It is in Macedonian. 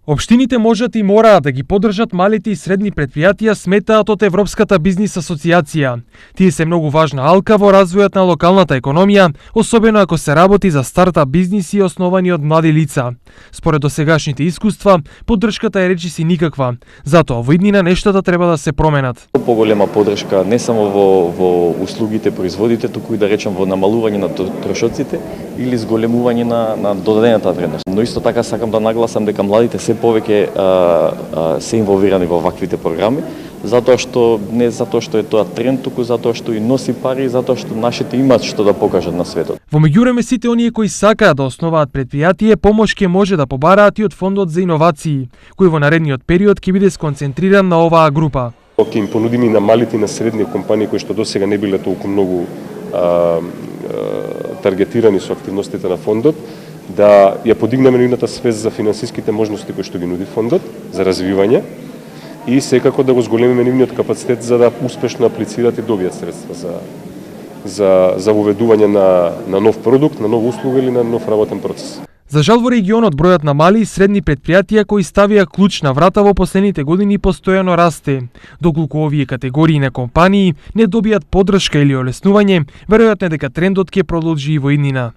Општините можат и мораат да ги поддржат малите и средни претпријатија, сметаат од Европската бизнис асоциација. Тие се многу важна алка во развојот на локалната економија, особено ако се работи за стартап бизниси основани од млади лица. Според досегашните искуства, поддршката е речиси никаква, затоа во иднина нештата треба да се променат. Поголема поддршка не само во услугите, производите, туку и да речем во намалување на трошоците или зголемување на додадената вредност. Но исто така сакам да нагласам дека младите се повеќе се инволвирани во ваквите програми, не затоа што е тоа тренд, туку затоа што и носи пари и затоа што нашите имаат што да покажат на светот. Во меѓувреме сите оние кои сакаат да основаат претпријатие, помош ќе може да побараат и од фондот за иновации, кој во наредниот период ќе биде сконцентриран на оваа група. Ќе им понудиме и на малите и на средни компании кои што досега не биле толку многу таргетирани со активностите на фондот, да ја подигнеме нивната свест за финансиските можности кои што ги нуди фондот за развивање и секако да го зголемиме нивниот капацитет за да успешно аплицираат и добијат средства за воведување на нов продукт, на нова услуга или на нов работен процес. За жал во регионот бројот на мали и средни претпријатија кои ставија клуч на врата во последните години постојано расте. Доколку овие категории на компании не добијат поддршка или олеснување, веројатно е дека трендот ќе продолжи и во иднина.